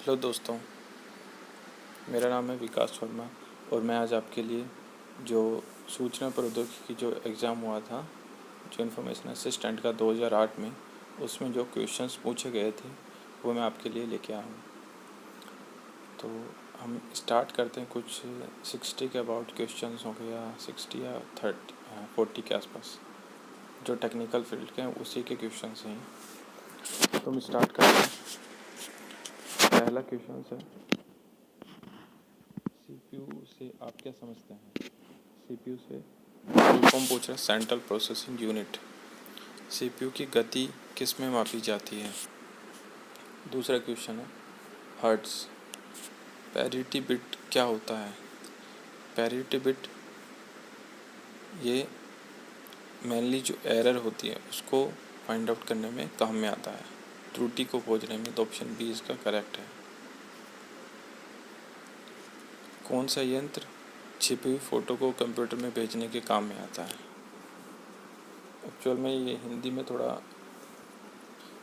Hello दोस्तों, मेरा नाम है विकास वर्मा और मैं आज आपके लिए जो सूचना प्रौद्योगिकी जो एग्ज़ाम हुआ था, जो इन्फॉर्मेशन असिस्टेंट का 2008 में, उसमें जो क्वेश्चंस पूछे गए थे वो मैं आपके लिए लेके आया हूँ। तो हम स्टार्ट करते हैं। कुछ 60 के अबाउट क्वेश्चंस होंगे या 60 या 40 के आसपास, जो टेक्निकल फील्ड के हैं उसी के क्वेश्चंस हैं। तो हम स्टार्ट करते हैं। पहला क्वेश्चन है, सीपीयू से आप क्या समझते हैं? सीपीयू से फुल पूछ रहा है, सेंट्रल प्रोसेसिंग यूनिट। सीपीयू की गति किस में मापी जाती है? दूसरा क्वेश्चन है, हर्ट्ज। पैरिटी बिट क्या होता है? पैरिटी बिट ये मेनली जो एरर होती है उसको फाइंड आउट करने में काम में आता है, त्रुटि को खोजने में। तो ऑप्शन बी इसका करेक्ट है। कौन सा यंत्र छिपी हुई फ़ोटो को कंप्यूटर में भेजने के काम में आता है? एक्चुअल में ये हिंदी में थोड़ा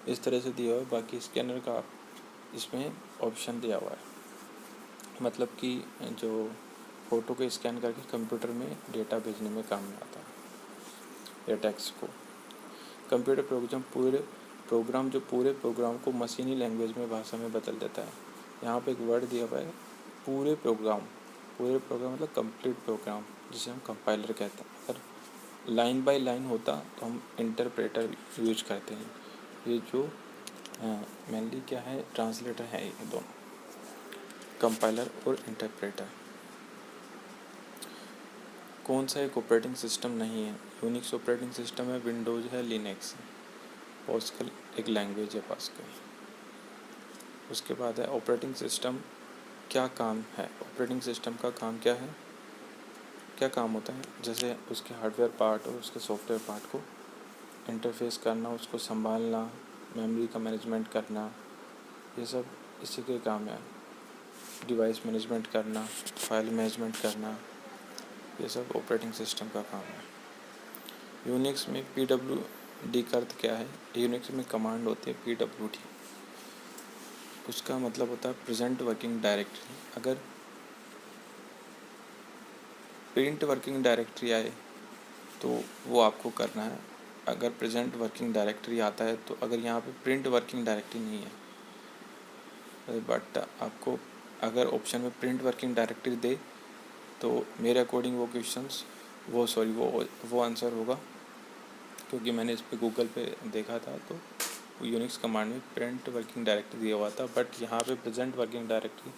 इस तरह से दिया हुआ है, बाकी स्कैनर का इसमें ऑप्शन दिया हुआ है। मतलब कि जो फ़ोटो को स्कैन करके कंप्यूटर में डेटा भेजने में काम में आता है, या टेक्स्ट को। कंप्यूटर प्रोग्राम जो पूरे प्रोग्राम को मशीनी लैंग्वेज में, भाषा में बदल देता है। यहाँ पे एक वर्ड दिया हुआ है, पूरे प्रोग्राम मतलब कंप्लीट प्रोग्राम, जिसे हम कंपाइलर कहते हैं। अगर लाइन बाय लाइन होता तो हम इंटरप्रेटर यूज करते हैं। ये जो मेनली क्या है, ट्रांसलेटर है ये दोनों, कंपाइलर और इंटरप्रेटर। कौन सा एक ऑपरेटिंग सिस्टम नहीं है? यूनिक्स ऑपरेटिंग सिस्टम है, विंडोज़ है, लिनक्स है, पास्कल एक लैंग्वेज है, पास्कल। उसके बाद है ऑपरेटिंग सिस्टम क्या काम है? ऑपरेटिंग सिस्टम का काम क्या है, क्या काम होता है? जैसे उसके हार्डवेयर पार्ट और उसके सॉफ्टवेयर पार्ट को इंटरफेस करना, उसको संभालना, मेमोरी का मैनेजमेंट करना, ये सब इसी के काम है। डिवाइस मैनेजमेंट करना, फाइल मैनेजमेंट करना, ये सब ऑपरेटिंग सिस्टम का काम है। यूनिक्स में PWD का अर्थ क्या है? यूनिक्स में कमांड होती है PWD, उसका मतलब होता है प्रेजेंट वर्किंग डायरेक्टरी। अगर प्रिंट वर्किंग डायरेक्टरी आए तो वो आपको करना है। अगर प्रेजेंट वर्किंग डायरेक्टरी आता है तो, अगर यहाँ पे प्रिंट वर्किंग डायरेक्टरी नहीं है, बट आपको अगर ऑप्शन में प्रिंट वर्किंग डायरेक्टरी दे तो मेरे अकॉर्डिंग वो आंसर होगा, क्योंकि मैंने इस पे गूगल पे देखा था तो यूनिक्स कमांड में प्रिंट वर्किंग डायरेक्टरी दिया हुआ था। बट यहाँ पे प्रेजेंट वर्किंग डायरेक्टरी,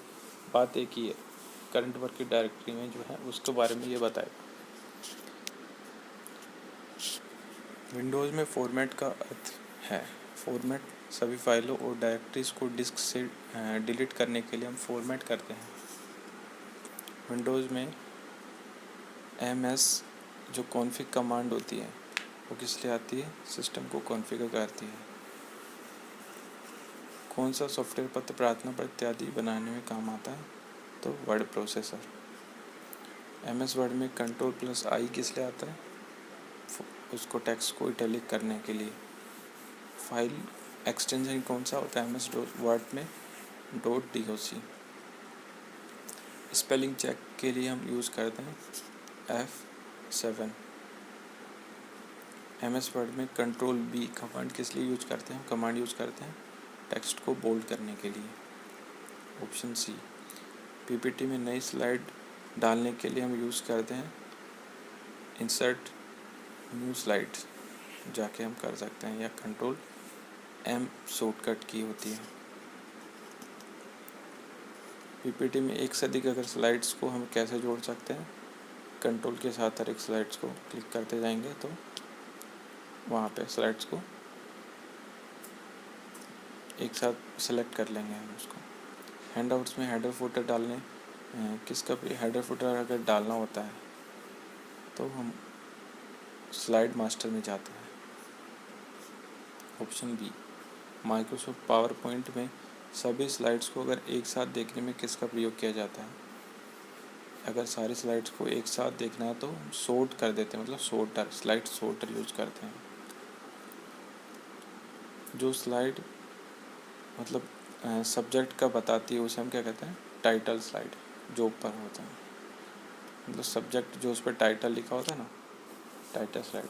बात एक ही है, करंट वर्किंग डायरेक्टरी में जो है उसके बारे में ये बताएगा। विंडोज़ में फॉर्मेट का अर्थ है, फॉर्मेट सभी फाइलों और डायरेक्टरीज को डिस्क से डिलीट करने के लिए हम फॉर्मेट करते हैं। विंडोज़ में MS जो कॉन्फ़िग कमांड होती है वो किस लिए आती है? सिस्टम को कॉन्फ़िगर करती है। कौन सा सॉफ्टवेयर पत्र, प्रार्थना पत्र इत्यादि बनाने में काम आता है? तो वर्ड प्रोसेसर। MS वर्ड में Ctrl+I किस लिए आता है? उसको टेक्स्ट को इटैलिक करने के लिए। फाइल एक्सटेंशन कौन सा होता है MS वर्ड में? .doc। स्पेलिंग चेक के लिए हम यूज़ करते हैं F7। MS वर्ड में Ctrl+B कमांड किस लिए यूज करते हैं? कमांड यूज़ करते हैं टेक्स्ट को बोल्ड करने के लिए। Option C. PPT में नई स्लाइड डालने के लिए हम यूज़ करते हैं इंसर्ट न्यू स्लाइड, जाके हम कर सकते हैं, या Ctrl+M शॉर्टकट की होती है। PPT में एक से अधिक अगर स्लाइड्स को हम कैसे जोड़ सकते हैं? कंट्रोल के साथ हर एक स्लाइड्स को क्लिक करते जाएंगे तो वहाँ पे स्लाइड्स को एक साथ सेलेक्ट कर लेंगे हम उसको। हैंडआउट्स में हेडर फुटर डालने, किसका भी हेडर फुटर अगर डालना होता है तो हम स्लाइड मास्टर में जाते हैं। Option B. Microsoft PowerPoint में सभी स्लाइड्स को अगर एक साथ देखने में किसका प्रयोग किया जाता है? अगर सारी स्लाइड्स को एक साथ देखना है तो सॉर्ट कर देते हैं, मतलब स्लाइड सॉर्टर यूज करते हैं। जो स्लाइड मतलब सब्जेक्ट का बताती है उसे हम क्या कहते हैं, टाइटल स्लाइड, जो ऊपर होता है, मतलब सब्जेक्ट जो उस पर टाइटल लिखा होता है ना, टाइटल स्लाइड।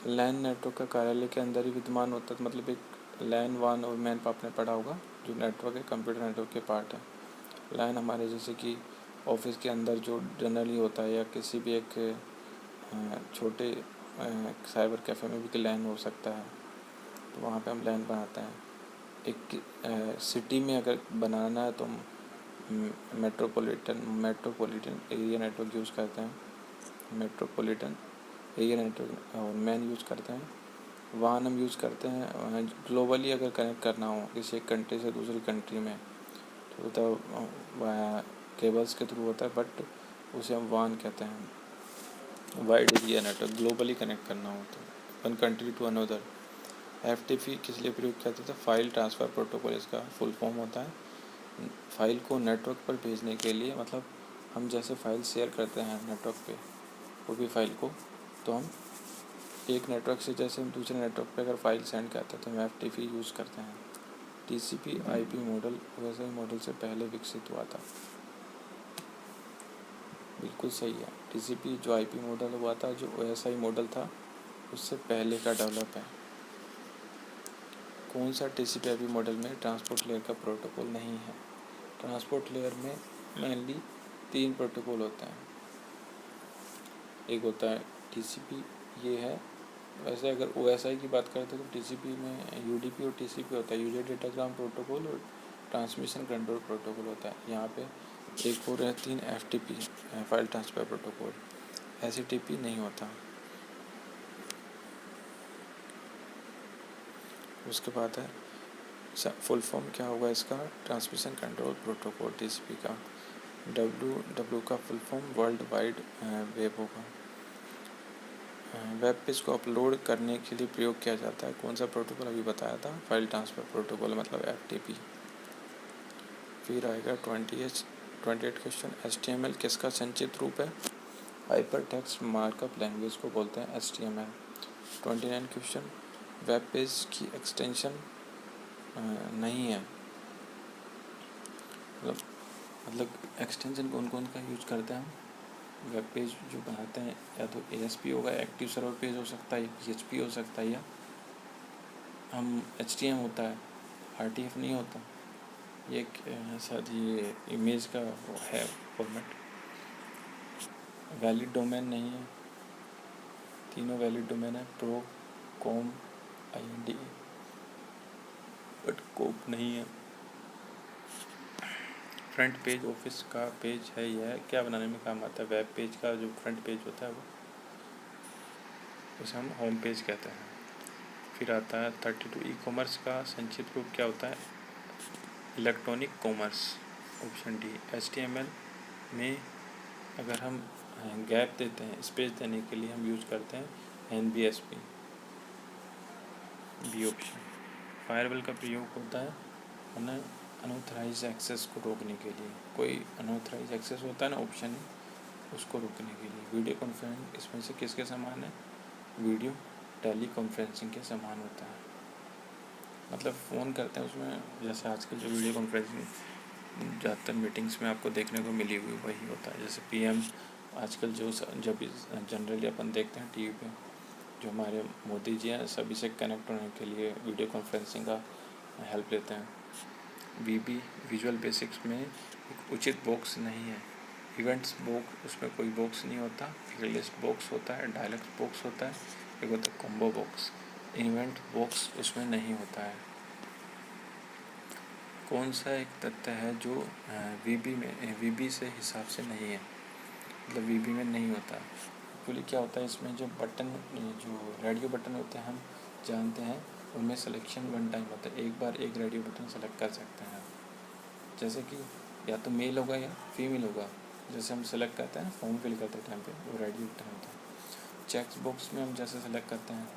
लैन नेटवर्क का कार्यालय के अंदर ही विद्यमान होता है, मतलब एक लैन वान और मैन आपने पढ़ा होगा, जो नेटवर्क है कंप्यूटर नेटवर्क के पार्ट है। लैन हमारे जैसे कि ऑफिस के अंदर जो जनरली होता है, या किसी भी एक छोटे साइबर कैफ़े में भी लैन हो सकता है, तो वहाँ पे हम लैन बनाते हैं। एक सिटी में अगर बनाना है तो हम मेट्रोपॉलिटन एरिया नेटवर्क यूज़ करते हैं, मेट्रोपॉलिटन एरिया नेटवर्क और मैन यूज़ करते हैं। वाहन हम यूज़ करते हैं ग्लोबली अगर कनेक्ट करना हो किसी एक कंट्री से दूसरी कंट्री में, तो केबल्स के थ्रू होता है, बट उसे हम वाहन कहते हैं। Wide area network globally connect करना हो तो one country to another. FTP किस लिए प्रयोग किया जाता है, फाइल ट्रांसफ़र प्रोटोकॉल इसका फुल फॉर्म होता है। फाइल को नेटवर्क पर भेजने के लिए, मतलब हम जैसे फाइल शेयर करते हैं नेटवर्क पे, वो भी फाइल को, तो हम एक नेटवर्क से जैसे हम दूसरे नेटवर्क पे अगर फाइल सेंड करते हैं तो हम FTP यूज़ करते हैं। TCP IP मॉडल वैसे ही मॉडल से पहले विकसित हुआ था। बिल्कुल सही है, TCP जो IP मॉडल हुआ था, जो OSI मॉडल था, उससे पहले का डेवलप है। कौन सा TCP IP मॉडल में ट्रांसपोर्ट लेयर का प्रोटोकॉल नहीं है? ट्रांसपोर्ट लेयर में मेनली 3 प्रोटोकॉल होते हैं। एक होता है TCP, ये है। वैसे अगर OSI की बात करते हैं तो TCP में UDP और TCP होता है, यूजर डेटाग्राम प्रोटोकॉल और ट्रांसमिशन कंट्रोल प्रोटोकॉल होता है। यहाँ पे एक और है 3 FTP, file transfer protocol. SCTP नहीं होता। उसके बाद है फुल फॉर्म क्या होगा इसका, ट्रांसमिशन कंट्रोल प्रोटोकॉल TCP का। W का full form world wide web होगा। वेब पेज को अपलोड करने के लिए प्रयोग किया जाता है, कौन सा प्रोटोकॉल अभी बताया था, फाइल ट्रांसफ़र प्रोटोकॉल मतलब FTP। फिर आएगा 28 क्वेश्चन, HTML किसका संचित रूप है, हाइपर टेक्स्ट मार्कअप लैंग्वेज को बोलते हैं HTML। 29 क्वेश्चन, वेब पेज की एक्सटेंशन नहीं है, मतलब एक्सटेंशन कौन कौन का यूज करते हैं हम वेब पेज जो बनाते हैं, या तो ASP होगा, एक्टिव सर्वर पेज हो सकता है, PHP हो सकता है, या हम HTML होता है, RTF नहीं होता। ये शायद ये इमेज का वो है फॉर्मेट। वैलिड डोमेन नहीं है, तीनों वैलिड डोमेन है, प्रो, कॉम, IND, बट कोप नहीं है। फ्रंट पेज ऑफिस का पेज है, यह क्या बनाने में काम आता है, वेब पेज का जो फ्रंट पेज होता है वो, उसे हम होम पेज कहते हैं। फिर आता है 32, ई कॉमर्स का संक्षिप्त रूप क्या होता है, electronic commerce. Option D. HTML में अगर हम गैप देते हैं, स्पेस देने के लिए हम यूज करते हैं NBSP, बी ऑप्शन। फायरवॉल का प्रयोग होता है अनऑथराइज एक्सेस को रोकने के लिए, कोई अनऑथराइज एक्सेस होता है ना ऑप्शन, उसको रोकने के लिए। वीडियो कॉन्फ्रेंसिंग इसमें से किसके समान है, वीडियो टेली कॉन्फ्रेंसिंग के समान होता है, मतलब फ़ोन करते हैं उसमें, जैसे आजकल जो वीडियो कॉन्फ्रेंसिंग ज़्यादातर मीटिंग्स में आपको देखने को मिली हुई वही होता है। जैसे PM आजकल जो जब जनरली अपन देखते हैं TV पे, जो हमारे मोदी जी हैं, सभी से कनेक्ट होने के लिए वीडियो कॉन्फ्रेंसिंग का हेल्प लेते हैं। VB विजुअल बेसिक्स में एक उचित बॉक्स नहीं है, इवेंट्स बॉक्स, उसमें कोई बॉक्स नहीं होता, प्लेलिस्ट बॉक्स होता है, डायलॉग्स बॉक्स होता है, एक होता है कॉम्बो बॉक्स, इवेंट बॉक्स उसमें नहीं होता है। कौन सा एक तथ्य है जो VB से हिसाब से नहीं है, मतलब VB में नहीं होता। एक्चुअली क्या होता है इसमें, जो बटन, जो रेडियो बटन होते हैं हम जानते हैं, उनमें सिलेक्शन वन टाइम होता है, एक बार एक रेडियो बटन सेलेक्ट कर सकते हैं। जैसे कि या तो मेल होगा या फीमेल होगा, जैसे हम सेलेक्ट करते हैं फॉर्म फिल करते टाइम पे, वो रेडियो बटन होता है। चेक्स बॉक्स में हम जैसे सेलेक्ट करते हैं,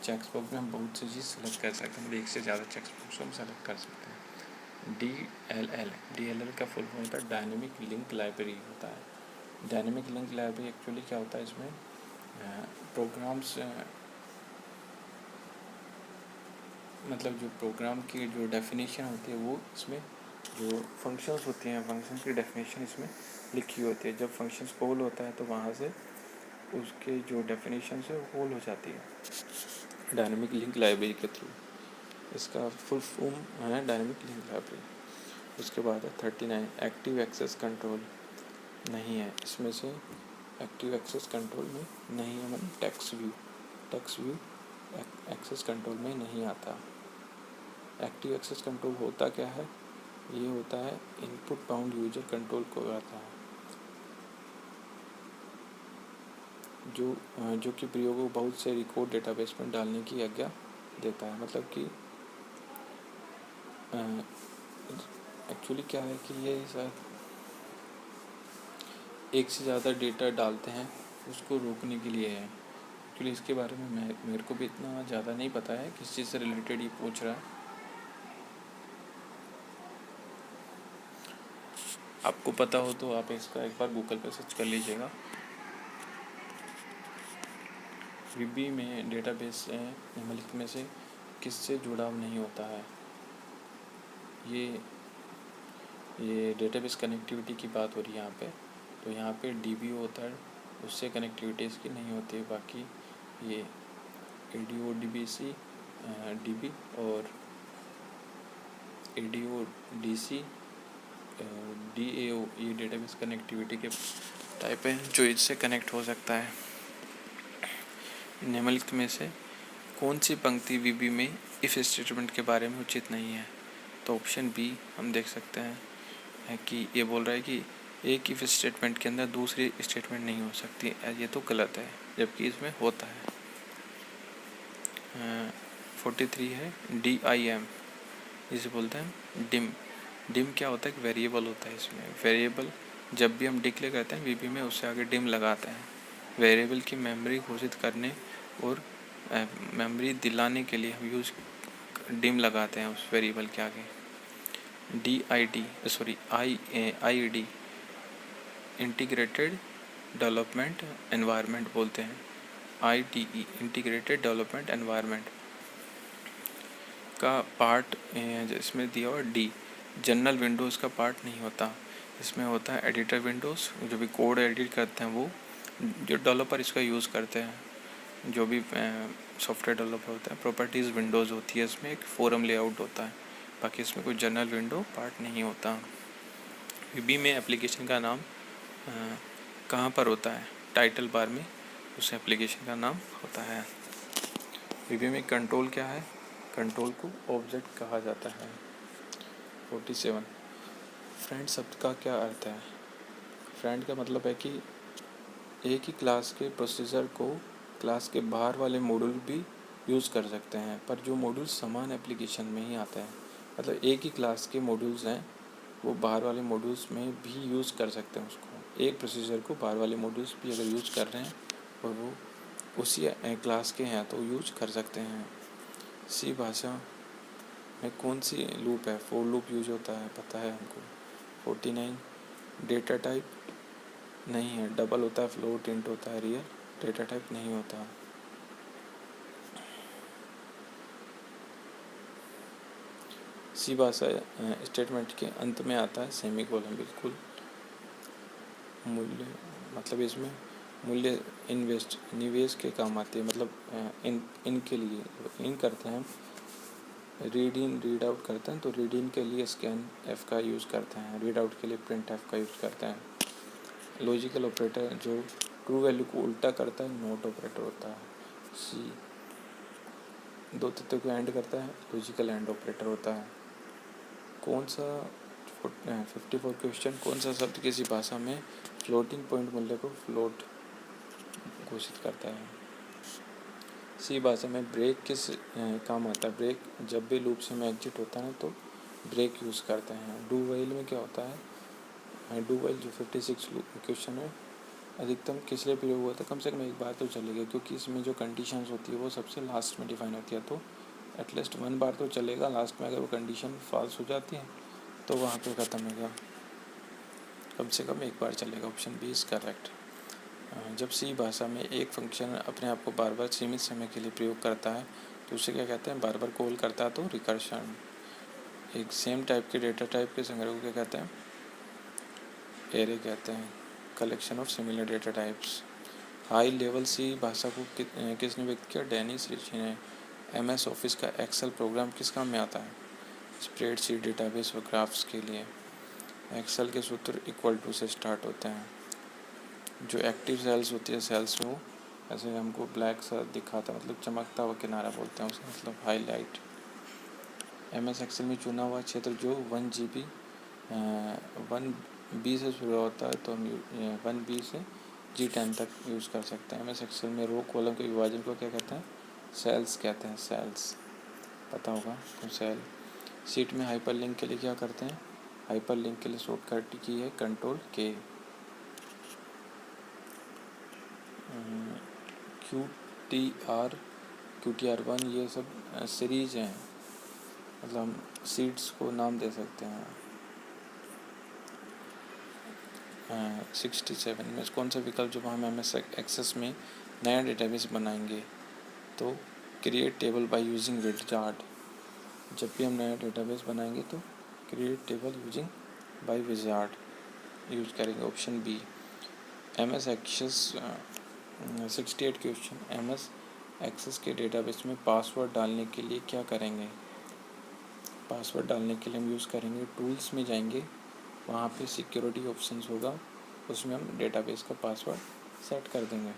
चेक्स बॉक्स में हम बहुत सी चीज़ सेलेक्ट कर सकते हैं, मतलब एक से ज़्यादा चेक्स बॉक्स हम सेलेक्ट कर सकते हैं। DLL का फुल फॉर्म होता है डायनेमिक लिंक लाइब्रेरी होता है। डायनेमिक लिंक लाइब्रेरी एक्चुअली क्या होता है, इसमें प्रोग्राम्स मतलब जो प्रोग्राम की जो डेफिनेशन होती है वो इसमें जो फंक्शंस होती हैं फंक्शंस की डेफिनेशन इसमें लिखी होती है। जब फंक्शंस कॉल होता है तो वहाँ से उसके जो डेफिनेशन है वो कॉल हो जाती है डायनेमिक लिंक लाइब्रेरी के थ्रू। इसका फुल फॉर्म है डायनेमिक लिंक लाइब्रेरी। उसके बाद है 39 एक्टिव एक्सेस कंट्रोल नहीं है इसमें से। एक्टिव एक्सेस कंट्रोल में नहीं है मतलब टेक्स्ट व्यू एक्सेस कंट्रोल में नहीं आता। एक्टिव एक्सेस कंट्रोल होता क्या है? ये होता है इनपुट बाउंड यूजर कंट्रोल को आता है जो कि प्रयोग को बहुत से रिकॉर्ड डेटाबेस में डालने की आज्ञा देता है। मतलब कि एक्चुअली क्या है कि ये शायद एक से ज़्यादा डेटा डालते हैं उसको रोकने के लिए है। एक्चुअली इसके बारे में मेरे को भी इतना ज़्यादा नहीं पता है किस चीज़ से रिलेटेड ये पूछ रहा है। आपको पता हो तो आप इसका एक बार गूगल पे सर्च कर लीजिएगा। वीबी में डेटाबेस निम्नलिखित में से किससे जुड़ाव नहीं होता है? ये डेटाबेस कनेक्टिविटी की बात हो रही है यहाँ पे। तो यहाँ पे डीबी होता है उससे कनेक्टिविटी इसकी नहीं होती है। बाकी ये ADODBC DB और ADODC DAO ये डेटाबेस कनेक्टिविटी के टाइप हैं जो इससे कनेक्ट हो सकता है। निम्नलिखित में से कौन सी पंक्ति वीबी में इफ स्टेटमेंट के बारे में उचित नहीं है? तो ऑप्शन बी हम देख सकते हैं है कि ये बोल रहा है कि एक इफ स्टेटमेंट के अंदर दूसरी स्टेटमेंट नहीं हो सकती। ये तो गलत है जबकि इसमें होता है। 43 है DIM इसे बोलते हैं डिम क्या होता है? एक वेरिएबल होता है। इसमें वेरिएबल जब भी हम डिक्लेयर करते हैं वीबी में उससे आगे डिम लगाते हैं। वेरिएबल की मेमोरी घोषित करने और मेमोरी दिलाने के लिए हम डिम लगाते हैं उस वेरिएबल के आगे। IED इंटीग्रेटेड डेवलपमेंट एनवायरनमेंट बोलते हैं। IDE इंटीग्रेटेड डेवलपमेंट एनवायरनमेंट का पार्ट इसमें दिया हुआ डी। जनरल विंडोज़ का पार्ट नहीं होता। इसमें होता है एडिटर विंडोज़ जो भी कोड एडिट करते हैं वो जो डेवलपर इसका यूज़ करते हैं जो भी सॉफ्टवेयर डेवलपर होता है। प्रॉपर्टीज़ विंडोज़ होती है इसमें एक फोरम लेआउट होता है। बाकी इसमें कोई जनरल विंडो पार्ट नहीं होता। वीबी में एप्लीकेशन का नाम कहाँ पर होता है? टाइटल बार में उस एप्लीकेशन का नाम होता है। वीबी में कंट्रोल क्या है? कंट्रोल को ऑब्जेक्ट कहा जाता है। 47 फ्रेंड शब्द का क्या अर्थ है? फ्रेंड का मतलब है कि एक ही क्लास के प्रोसीजर को क्लास के बाहर वाले मॉड्यूल भी यूज़ कर सकते हैं पर जो मॉड्यूल समान एप्लीकेशन में ही आते हैं। मतलब एक ही क्लास के मॉड्यूल्स हैं वो बाहर वाले मॉड्यूल्स में भी यूज़ कर सकते हैं उसको। एक प्रोसीजर को बाहर वाले मॉड्यूल्स भी अगर यूज़ कर रहे हैं और वो उसी क्लास के हैं तो यूज कर सकते हैं। सी भाषा में कौन सी लूप है? फॉर लूप यूज होता है पता है हमको। 49 डेटा टाइप नहीं है। डबल होता है, फ्लोट, इंट होता है, रियल डेटा टाइप नहीं होता। सी भाषा स्टेटमेंट के अंत में आता है सेमीकोलन। बिल्कुल मूल्य मतलब इसमें मूल्य निवेश के काम आती है। मतलब इनके लिए इन करते हैं रीड इन रीड आउट करते हैं तो रीड इन के लिए स्कैन एफ का यूज़ करते हैं। रीड आउट के लिए प्रिंट एफ का यूज़ करते हैं। लॉजिकल ऑपरेटर जो ट्रू वैल्यू को उल्टा करता है नोट ऑपरेटर होता है। सी दो तत्वों को एंड करता है लॉजिकल एंड ऑपरेटर होता है। कौन सा 54 क्वेश्चन कौन सा शब्द किसी भाषा में फ्लोटिंग पॉइंट मूल्य को फ्लोट घोषित करता है? सी भाषा में ब्रेक किस काम आता है? ब्रेक जब भी लूप से में एग्जिट होता है तो ब्रेक यूज़ करते हैं। डू वाइल में क्या होता है? डू वाइल जो 56 क्वेश्चन है अधिकतम किस लिए प्रयोग हुआ था? कम से कम एक बार तो चलेगा क्योंकि इसमें जो कंडीशंस होती है वो सबसे लास्ट में डिफाइन होती है तो एटलीस्ट 1 बार तो चलेगा। लास्ट में अगर वो कंडीशन फॉल्स हो जाती है तो वहाँ पे ख़त्म होगा। कम से कम एक बार चलेगा। Option B is correct. जब सी भाषा में एक फंक्शन अपने आप को बार बार सीमित समय के लिए प्रयोग करता है तो तो उसे क्या कहते हैं, बार बार कॉल करता है तो रिकर्शन। एक सेम टाइप के डेटा टाइप के संग्रह को क्या कहते हैं, एरे कहते हैं, collection of similar data types. High level C भाषा को किसने विकसित किया, डेनिस रिची ने। MS ऑफिस का एक्सेल प्रोग्राम किस काम में आता है, स्प्रेडशीट, डेटाबेस और ग्राफ्स के लिए। एक्सेल के सूत्र इक्वल टू से स्टार्ट होते हैं। जो एक्टिव सेल्स होती है, सेल्स वो ऐसे हमको ब्लैक सा दिखाता, मतलब चमकता हुआ किनारा बोलते हैं उसे, मतलब हाईलाइट। MS एक्सेल में चुना हुआ क्षेत्र जो 1 1B से शुरू होता है तो हम 1B से G10 तक यूज़ कर सकते हैं। MS एक्सेल में रो कॉलम के विभाजन को क्या कहते हैं, सेल्स कहते हैं, सेल्स पता होगा तो सेल। शीट में हाइपरलिंक के लिए क्या करते हैं, हाइपरलिंक के लिए शॉर्टकट की है Ctrl+K। QTR1 ये सब सीरीज हैं, मतलब हम सीट्स को नाम दे सकते हैं। 67 में कौन सा विकल्प, जब हम MS एक्सेस में नया डेटाबेस बनाएंगे तो create table by using wizard. जब भी हम नया डेटाबेस बनाएंगे तो create table using by wizard use करेंगे, option B. MS access 68 question, MS access के डेटाबेस में पासवर्ड डालने के लिए क्या करेंगे, पासवर्ड डालने के लिए हम यूज़ करेंगे, टूल्स में जाएंगे, वहाँ पे सिक्योरिटी ऑप्शंस होगा, उसमें हम डेटाबेस का पासवर्ड सेट कर देंगे।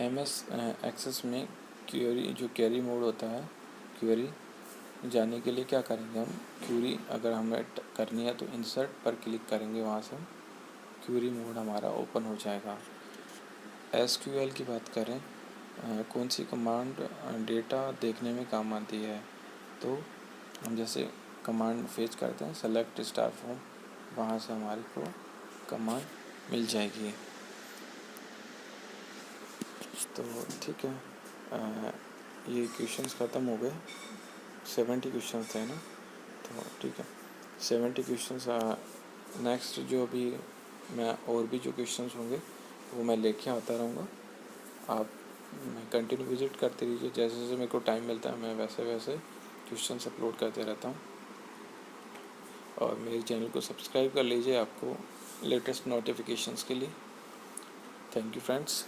MS एक्सेस में क्वेरी, जो क्वेरी मोड होता है, क्वेरी जाने के लिए क्या करेंगे हम, क्वेरी अगर हमें करनी है तो इंसर्ट पर क्लिक करेंगे, वहाँ से क्वेरी मोड हमारा ओपन हो जाएगा। SQL की बात करें, कौन सी कमांड डेटा देखने में काम आती है, तो हम जैसे कमांड फेच करते हैं सेलेक्ट स्टार फॉर्म, वहाँ से हमारे को कमांड मिल जाएगी। तो ठीक है, ये क्वेश्चंस ख़त्म हो गए, 70 क्वेश्चन थे ना, तो ठीक है 70 क्वेश्चंस। नेक्स्ट जो अभी मैं और भी जो क्वेश्चंस होंगे वो मैं लेके आता रहूँगा, आप कंटिन्यू विजिट करते रहिए, जैसे जैसे मेरे को टाइम मिलता है मैं वैसे वैसे क्वेश्चंस अपलोड करते रहता हूँ। और मेरे चैनल को सब्सक्राइब कर लीजिए आपको लेटेस्ट नोटिफिकेशंस के लिए। Thank you friends.